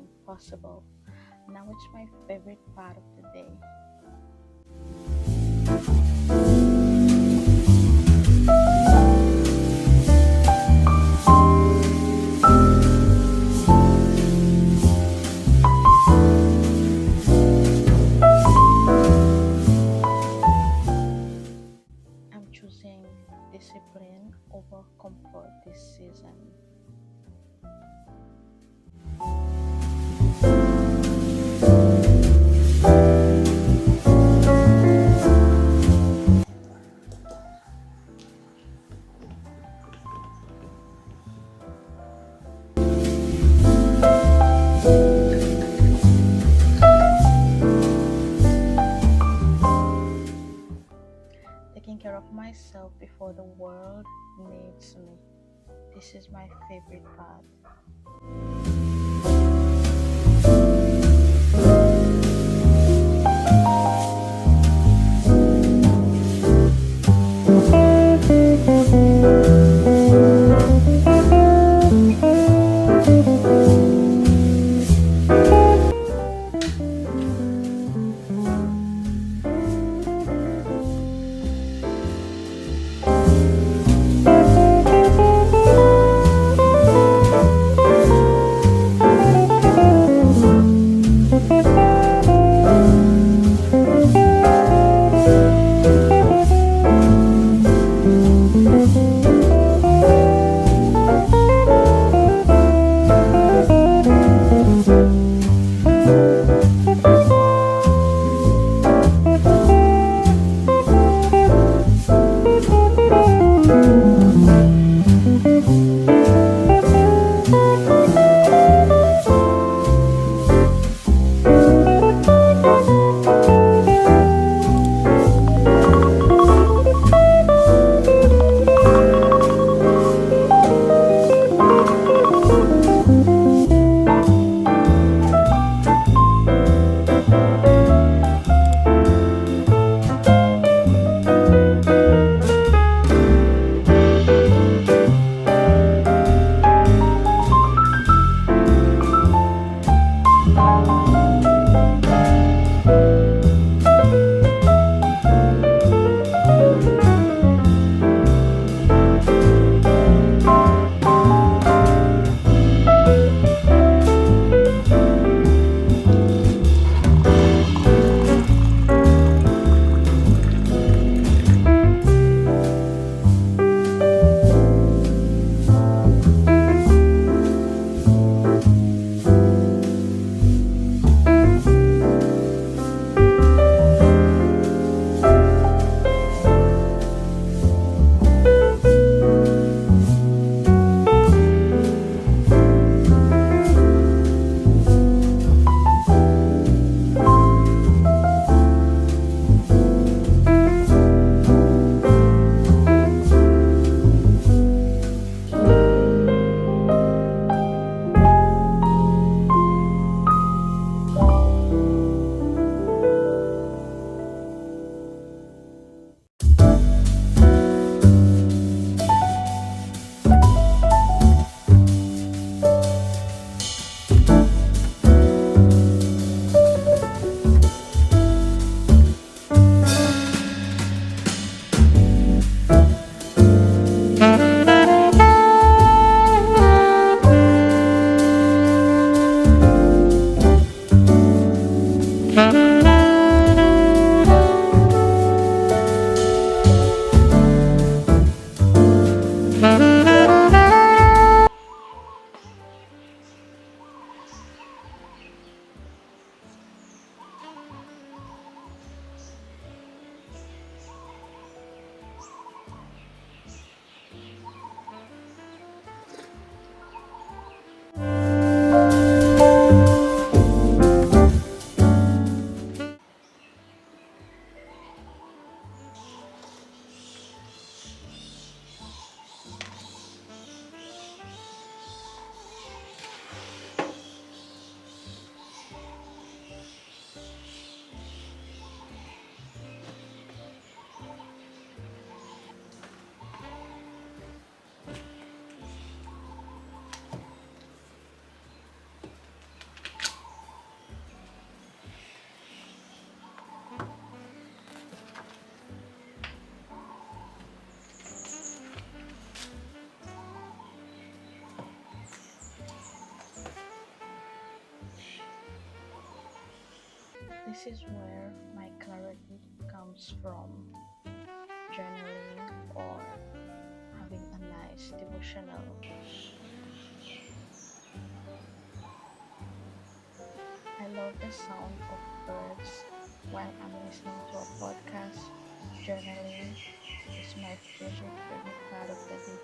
anything possible. Now it's my favorite part of the day. I'm choosing discipline over comfort this season. Taking care of myself before the world needs me. This is my favorite part. This is where my clarity comes from, journaling or having a nice devotional. I love the sound of birds while I'm listening to a podcast. Journaling is my favorite part of the day.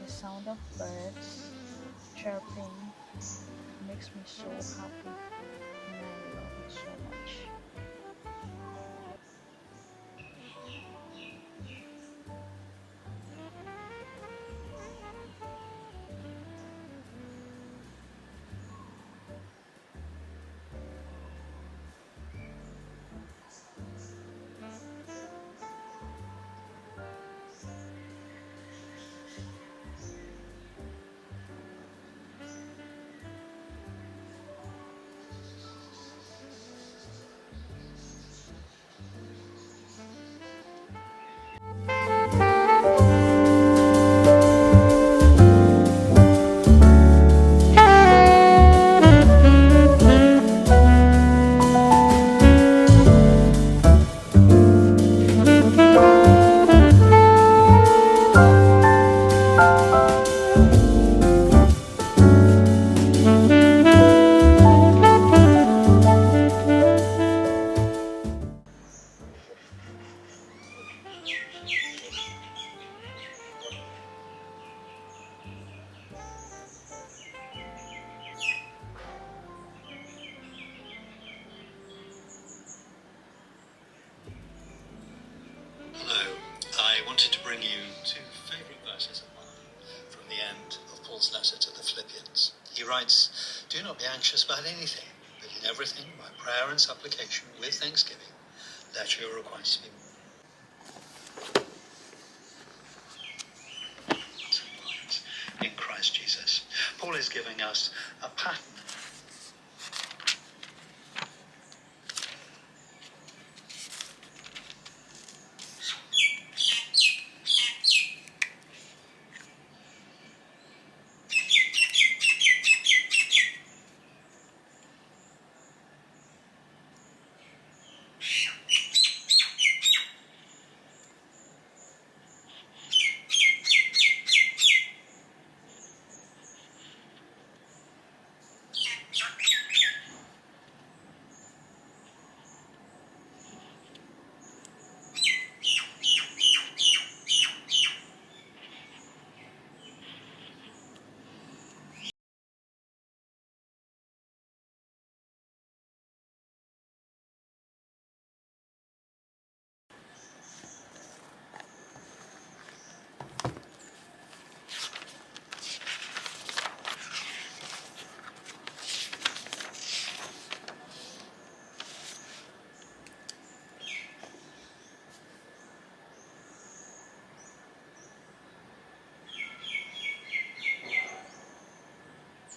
The sound of birds chirping makes me so happy and I love it so much. Hello, I wanted to bring you two favourite verses of mine from the end of Paul's letter to the Philippians. He writes, "Do not be anxious about anything, but in everything, by prayer and supplication, with thanksgiving, let your requests be made in Christ Jesus." Paul is giving us a pattern.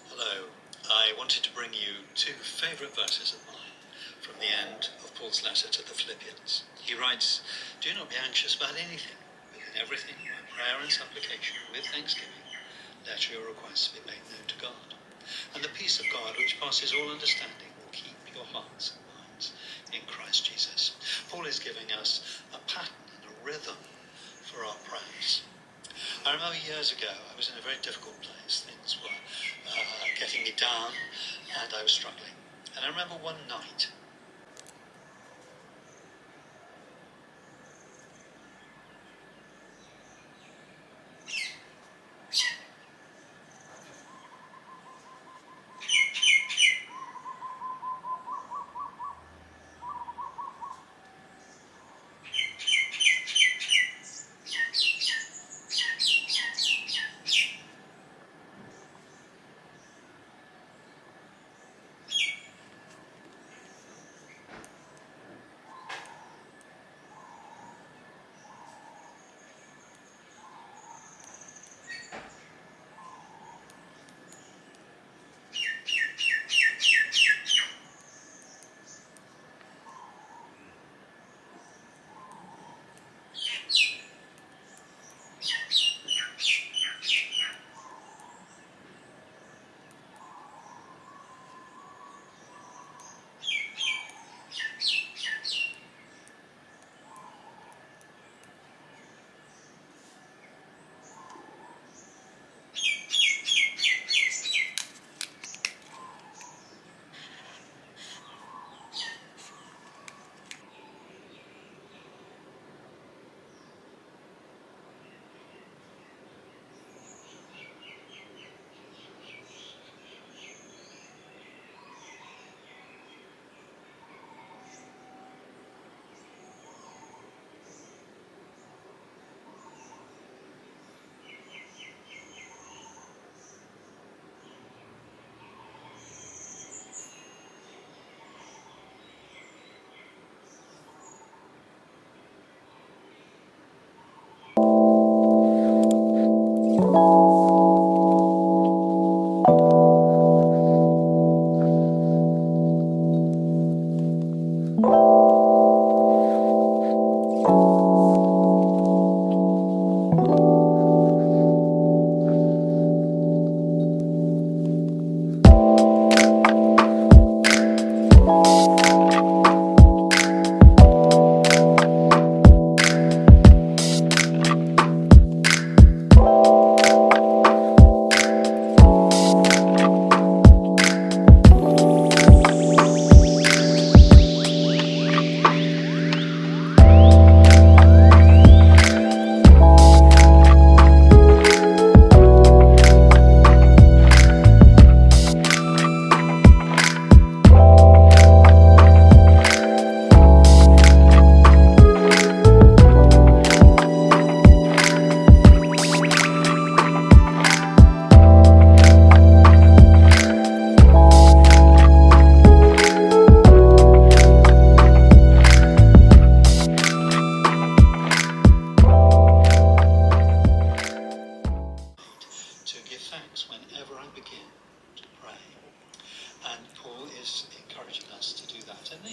Hello, I wanted to bring you two favourite verses of mine from the end of Paul's letter to the Philippians. He writes, "Do not be anxious about anything, but in everything, by prayer and supplication, with thanksgiving, let your requests be made known to God. And the peace of God, which passes all understanding, will keep your hearts and minds in Christ Jesus." Paul is giving us a pattern and a rhythm for our prayers. I remember years ago, I was in a very difficult place. Things were getting me down and I was struggling. And I remember one night,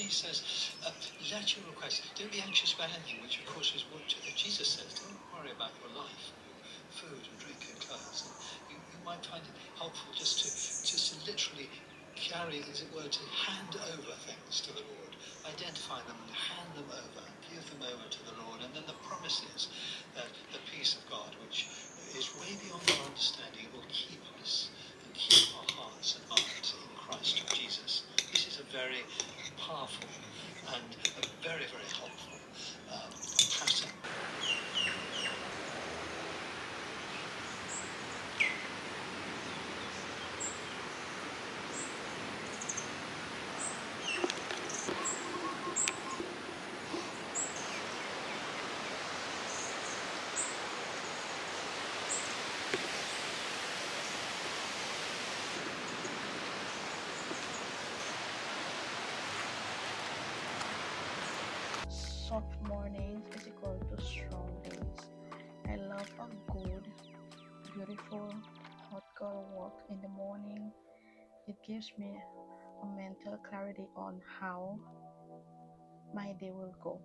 he says, let your requests, don't be anxious about anything, which of course is what Jesus says, don't worry about your life, food and drink and clothes. And you might find it helpful just to literally carry, as it were, to hand over things to the Lord, identify them and hand them over, give them over to the Lord, and then the promise is that the peace of God, which is way beyond our understanding, will keep us and keep our hearts and minds in Christ Jesus. This is a very powerful and a very, very helpful pattern. Soft mornings is equal to strong days. I love a good, beautiful, hot girl walk in the morning. It gives me a mental clarity on how my day will go.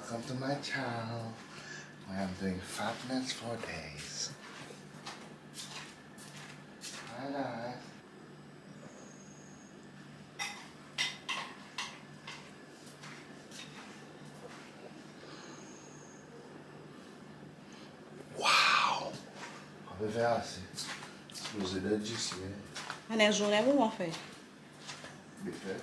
Welcome to my channel where I'm doing fatness for days. Hi guys. Wow! On va faire assez. Supposé d'être d'ici. And then journée vous m'en fait. Bien fait.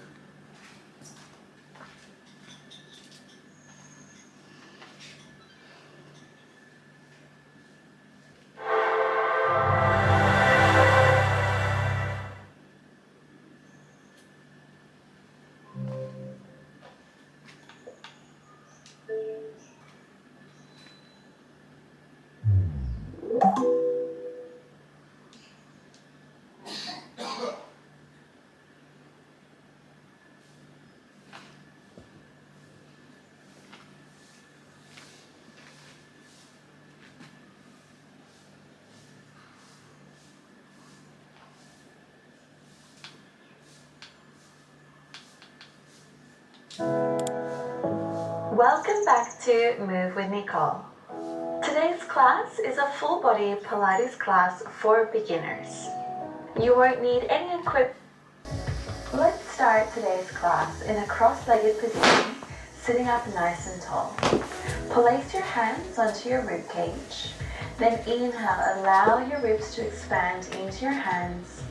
Welcome back to Move with Nicole. Today's class is a full body Pilates class for beginners. You won't need any equipment. Let's start today's class in a cross-legged position, sitting up nice and tall. Place your hands onto your rib cage. Then inhale, allow your ribs to expand into your hands.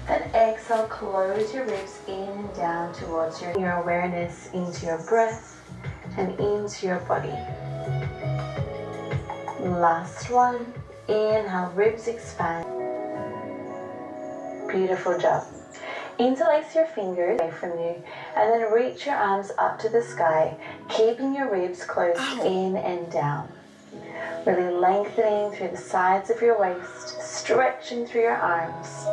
Then exhale, close your ribs in and down towards your awareness into your breath and into your body. Last one. Inhale, ribs expand. Beautiful job. Interlace your fingers away from you and then reach your arms up to the sky, keeping your ribs closed in and down. Really lengthening through the sides of your waist, stretching through your arms.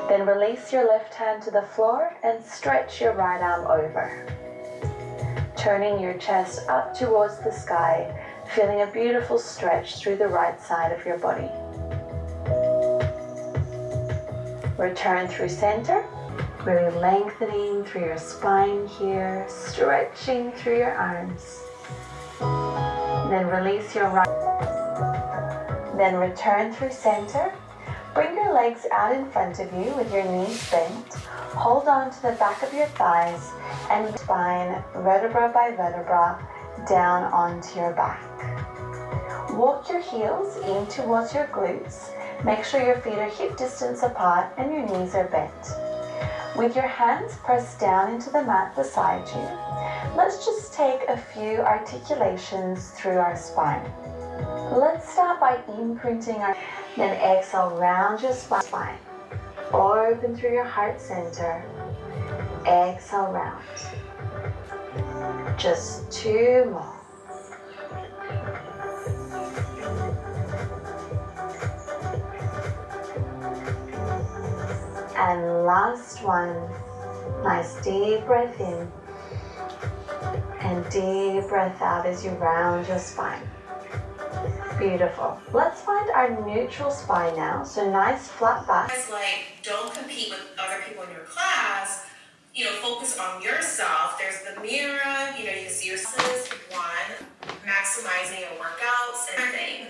Then release your left hand to the floor and stretch your right arm over. Turning your chest up towards the sky, feeling a beautiful stretch through the right side of your body. Return through center, really lengthening through your spine here, stretching through your arms. Then release your right. Then return through center. Bring your legs out in front of you with your knees bent. Hold on to the back of your thighs and spine vertebra by vertebra down onto your back. Walk your heels in towards your glutes. Make sure your feet are hip distance apart and your knees are bent. With your hands pressed down into the mat beside you, let's just take a few articulations through our spine. Let's start by imprinting our, then exhale, round your spine. Open through your heart center. Exhale, round. Just two more. And last one. Nice deep breath in. And deep breath out as you round your spine. Beautiful. Let's find our neutral spine now. So nice flat back. It's like, don't compete with other people in your class. Focus on yourself. There's the mirror, you can see yourself. One, maximizing your workouts and everything.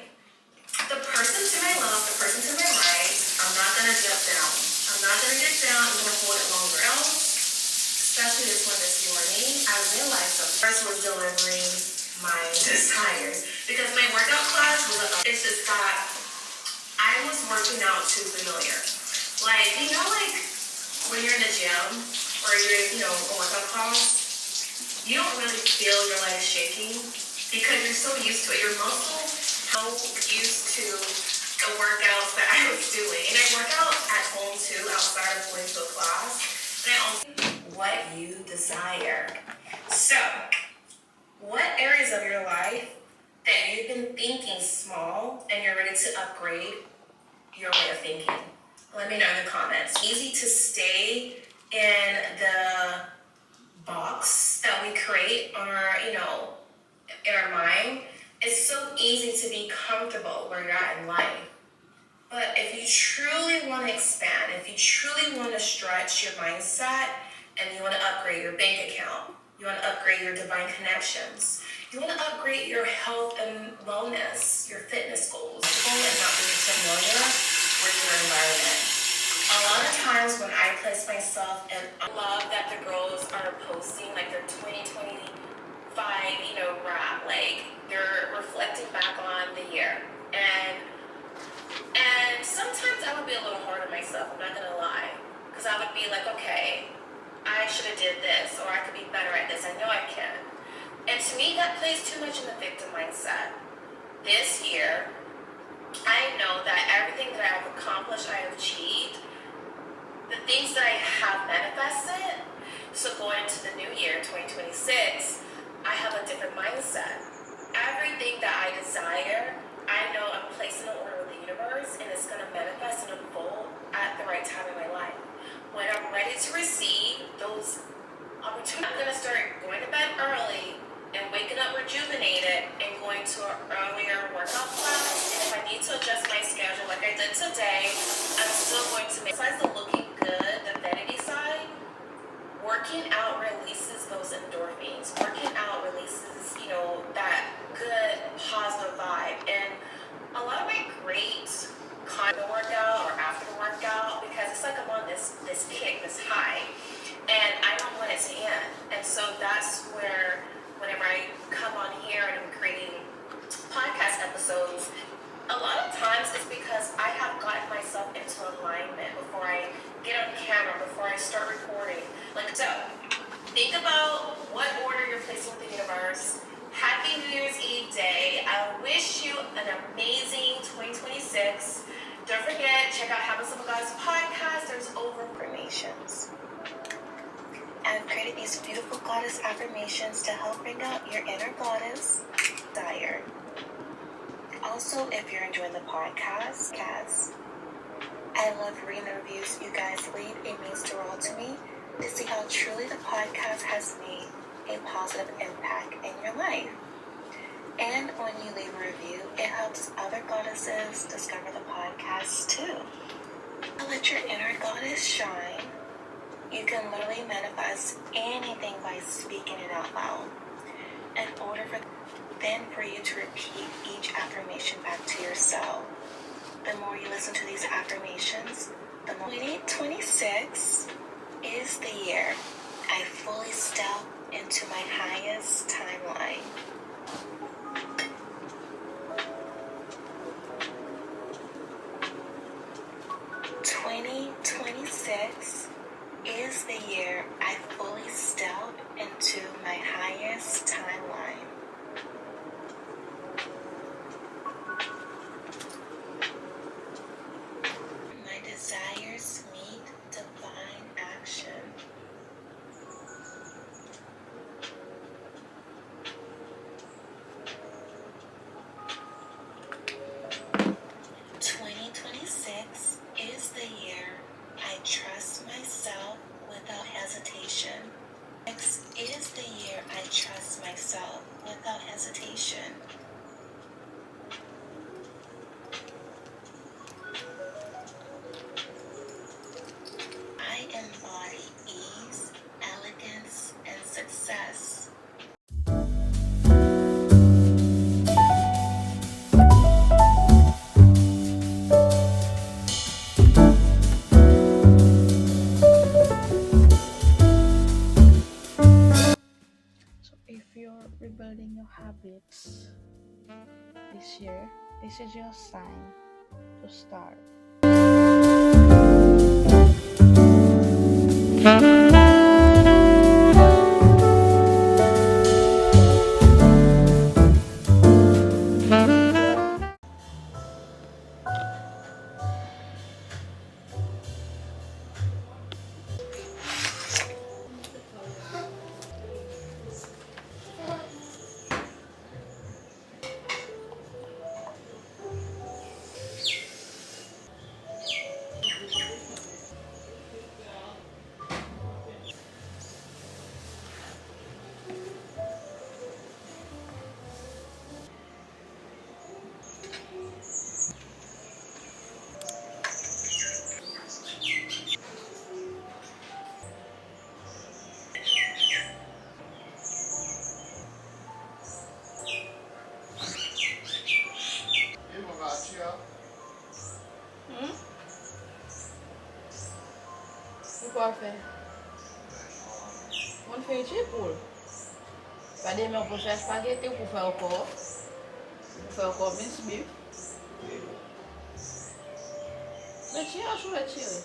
The person to my left, the person to my right, I'm not gonna jump down. I'm not gonna get down, I'm gonna hold it longer. Especially this one this morning, I realized the first was delivering my desires. Because my workout class was it's just that I was working out too familiar. Like when you're in the gym or you're in, a workout class, you don't really feel your legs shaking because you're so used to it. Your muscles so used to the workouts that I was doing. And I work out at home too, outside of going to a class. And I also what you desire. So, what areas of your life that you've been thinking small and you're ready to upgrade your way of thinking? Let me know in the comments. Easy to stay in the box that we create on our, in our mind. It's so easy to be comfortable where you're at in life. But if you truly want to expand, if you truly want to stretch your mindset and you want to upgrade your bank account, you want to upgrade your divine connections, You want to upgrade your health and wellness, your fitness goals, and not being familiar with your environment. A lot of times when I place myself in, I love that the girls are posting like their 2025, wrap, like they're reflecting back on the year. And sometimes I would be a little hard on myself, I'm not gonna lie. Because I would be like, okay, I should have did this, or I could be better at this, I know I can. And to me, that plays too much in the victim mindset. This year, I know that everything that I have accomplished, I have achieved, the things that I have manifested. So going into the new year, 2026, I have a different mindset. Everything that I desire, I know I'm placing an order with the universe, and it's going to manifest and unfold at the right time in my life. When I'm ready to receive those opportunities, I'm going to start going to bed early and waking up rejuvenated and going to an earlier workout class. And if I need to adjust my schedule like I did today, I'm still going to make, besides the looking good, the vanity side, working out releases those endorphins. Working out releases, that good positive vibe. And a lot of my great content workout or after the workout, because it's like I'm on this kick, this high, and I don't want it to end. And so that's where whenever I come on here and I'm creating podcast episodes, a lot of times it's because I have gotten myself into alignment before I get on camera, before I start recording. So think about what order you're placing with the universe. Happy New Year's Eve day. I wish you an amazing 2026. Don't forget, check out Habits of a Goddess podcast. There's over affirmations. I've created these beautiful goddess affirmations to help bring out your inner goddess desire. Also, if you're enjoying the podcast, I love reading the reviews you guys leave. It means the world to me to see how truly the podcast has made a positive impact in your life. And when you leave a review, it helps other goddesses discover the podcast too. To let your inner goddess shine, you can literally manifest anything by speaking it out loud. In order for you to repeat each affirmation back to yourself. The more you listen to these affirmations, the more. 2026 is the year I fully step into my highest timeline. Is the year I fully step into my highest timeline. My desires meet divine action. Is the year I trust myself without hesitation. Next is the year I trust myself without hesitation. I embody ease, elegance, and success. If you're rebuilding your habits this year, this is your sign to start. quoi faire? On fait une épaule. Pas demain, on peut faire spaghetti, on peut faire encore. On peut faire encore mince beef. Mais tiens, je vais tirer.